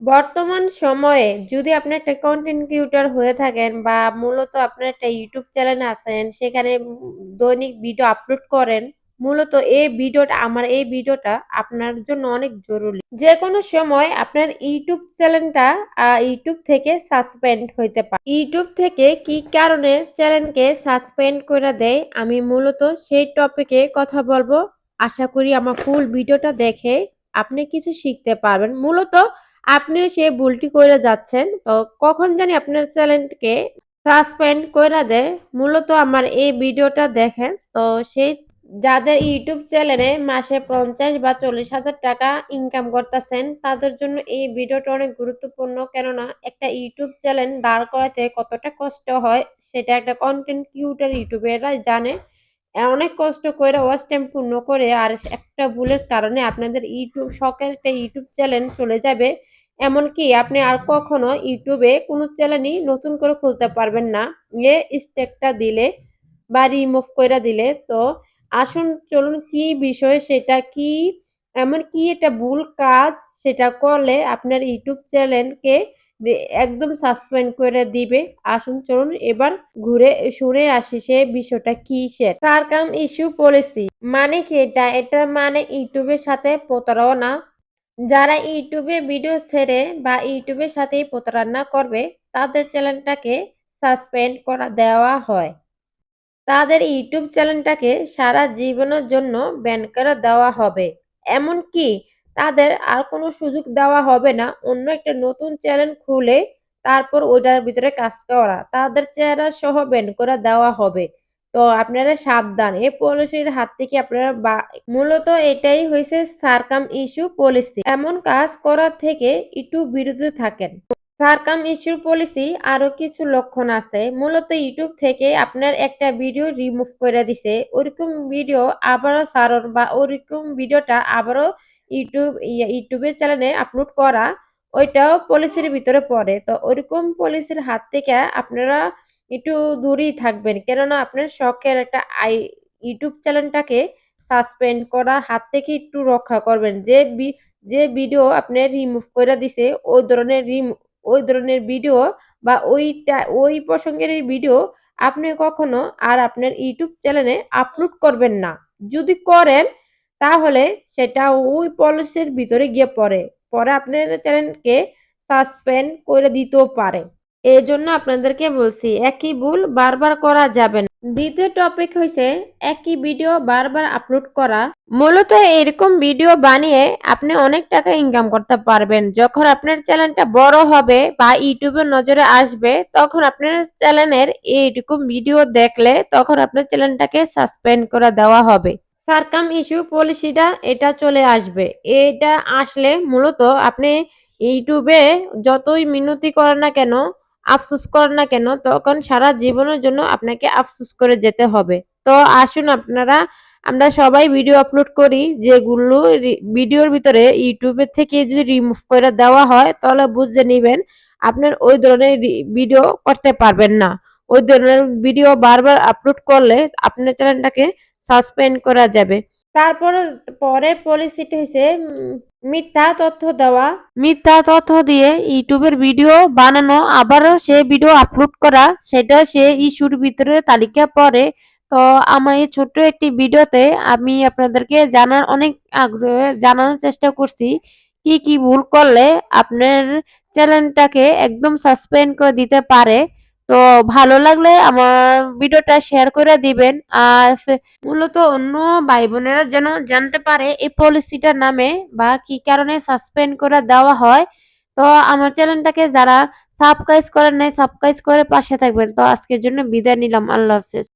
বর্তমান সময়ে যদি আপনি একটা কনটেন্ট ক্রিয়েটর হয়ে থাকেন বা মূলত আপনার একটা ইউটিউব চ্যানেল আছেন, সেখানে দৈনিক ভিডিও আপলোড করেন। মূলত এই ভিডিওটা আপনার জন্য অনেক জরুরি। যেকোনো সময় আপনার ইউটিউব চ্যানেলটা ইউটিউব থেকে সাসপেন্ড হইতে পারে। ইউটিউব থেকে কি কারণে চ্যানেলকে সাসপেন্ড কইরা দেয়, আমি মূলত সেই টপিকে কথা বলবো। আশা করি আমার ফুল ভিডিওটা দেখে আপনি কিছু শিখতে পারবেন। মূলত আপনিও সেই ভুলটি কইরা যাচ্ছেন। তো কখন জানি আপনার চ্যানেলকে সাসপেন্ড কইরা দেয়। মূলত আমার এই ভিডিওটা দেখেন। তো সেই যাদের ইউটিউব চ্যানেলে মাসে ৫০ বা ৪০,০০০ টাকা ইনকাম করতেছেন, তাদের জন্য এই ভিডিওটা অনেক গুরুত্বপূর্ণ। কেননা একটা ইউটিউব চ্যানেল দাঁড় করাতে কতটা কষ্ট হয়, সেটা একটা কনটেন্ট ক্রিয়েটর ইউটিউবাররাই জানে। অনেক কষ্ট কইরা ওয়াচ টাইম পূর্ণ করে আর একটা ভুলের কারণে আপনাদের শখের একটা ইউটিউব চ্যানেল চলে যাবে। এমনকি আপনি আর কখনো ইউটিউবে কোনো চ্যানেলই নতুন করে খুলতে পারবেন না। স্ট্রাইকটা দিলে বা রিমুভ কইরা দিলে। তো আসুন চলুন কি বিষয় সেটা কি, এমন কি একটা ভুল কাজ সেটা করলে আপনার ইউটিউব চ্যানেলকে রে একদম সাসপেন্ড করে দিবে। আসুন চলুন এবার ঘুরে শুনে আসি সে বিষয়টা কি সারকাম ইস্যু পলিসি মানে কি এটা? এটার মানে ইউটিউবের সাথে প্রতারণা। যারা ইউটিউবে ভিডিও ছেড়ে বা ইউটিউবের সাথেই প্রতারণা করবে, তাদের চ্যানেলটাকে সাসপেন্ড করা দেওয়া হয়। তাদের ইউটিউব চ্যানেলটাকে সারা জীবনের জন্য ব্যান করে দেওয়া হবে। এমনকি তাদের আর কোনো সুযোগ দেওয়া হবে না অন্য একটা নতুন চ্যানেল খুলে তারপর ওইটার ভিতরে কাজ করা। তাদের চেহারা সহ ব্যান করে দেওয়া হবে। তো আপনারা সাবধান। এই পলিসির হাত থেকে আপনারা মূলত এটাই হইছে সারকাম ইস্যু পলিসি। এমন কাজ করার থেকে একটু বিরত থাকেন। সারকাম ইস্যুর পলিসি আরো কিছু লক্ষণ আছে। মূলত ইউটিউব থেকে আপনার একটা ভিডিও রিমুভ করে দিছে। ওরকম ভিডিও আবারও ছাড়ুন বা ওরকম ভিডিওটা আবারও ইউটিউবের চ্যানেলে আপলোড করা, ওইটাও পলিসির ভিতরে পড়ে। তো ওরকম পলিসির হাত থেকে আপনারা একটু দূরেই থাকবেন। কেননা আপনার শখের একটা ইউটিউব চ্যানেলটাকে সাসপেন্ড করার হাত থেকে একটু রক্ষা করবেন। যে ভিডিও আপনি রিমুভ কইরা দিছে ওই ধরনের ভিডিও বা ওই প্রসঙ্গের এই ভিডিও আপনি কখনো আর আপনার ইউটিউব চ্যানেলে আপলোড করবেন না। যদি করেন তাহলে সেটা ওই পলিসির ভিতরে গিয়ে পড়ে। পরে আপনার চ্যানেলকে সাসপেন্ড করে দিতেও পারে। এজন্য আপনাদেরকে বলছি একই ভুল বারবার করা যাবে না। দ্বিতীয় টপিক হইছে একই ভিডিও বারবার আপলোড করা। মূলত এরকম ভিডিও বানিয়ে আপনি অনেক টাকা ইনকাম করতে পারবেন। যখন আপনার চ্যানেলটা বড় হবে বা ইউটিউবের নজরে আসবে, তখন আপনার চ্যানেলের এইরকম ভিডিও দেখলে তখন আপনার চ্যানেলটাকে সাসপেন্ড করে দেওয়া হবে। সারকাম ইস্যু পলিসিটা এটা চলে আসবে। এটা আসলে মূলত আপনি ইউটিউবে যতই মিনতি করেন না কেন, আফসোস করেন না কেন, তখন সারা জীবনের জন্য আপনাকে আফসোস করে যেতে হবে। তো আসুন আমরা সবাই ভিডিও আপলোড করি, যেগুলো ভিডিওর ভিতরে ইউটিউবের থেকে যদি রিমুভ করে দেওয়া হয় তাহলে বুঝে নিবেন আপনার ওই ধরনের ভিডিও করতে পারবেন না। ওই ধরনের ভিডিও বারবার আপলোড করলে আপনার চ্যানেলটাকে সাসপেন্ড করা যাবে। তারপরে পরের পলিসিটা হইছে মিথ্যা তথ্য দেওয়া। মিথ্যা তথ্য দিয়ে ইউটিউবের ভিডিও বানানো আবারও সেই ভিডিও আপলোড করা, সেটা সে ইস্যুর ভিতরে তালিকা পড়ে। তো আমার এই ছোট্ট একটি ভিডিওতে আমি আপনাদেরকে অনেক আগ্রহে জানানোর চেষ্টা করছি কি ভুল করলে আপনার চ্যানেলটাকে একদম সাসপেন্ড করে দিতে পারে। তো ভালো লাগলে আমার ভিডিওটা শেয়ার করে দিবেন। আর মূলত অন্য ভাই বোনেরা যেন জানতে পারে এই পলিসিটার নামে বা কি কারণে সাসপেন্ড করে দেওয়া হয়। তো আমার চ্যানেলটাকে যারা সাবস্ক্রাইব করেন নাই, সাবস্ক্রাইব করে পাশে থাকবেন। তো আজকের জন্য বিদায় নিলাম। আল্লাহ হাফেজ।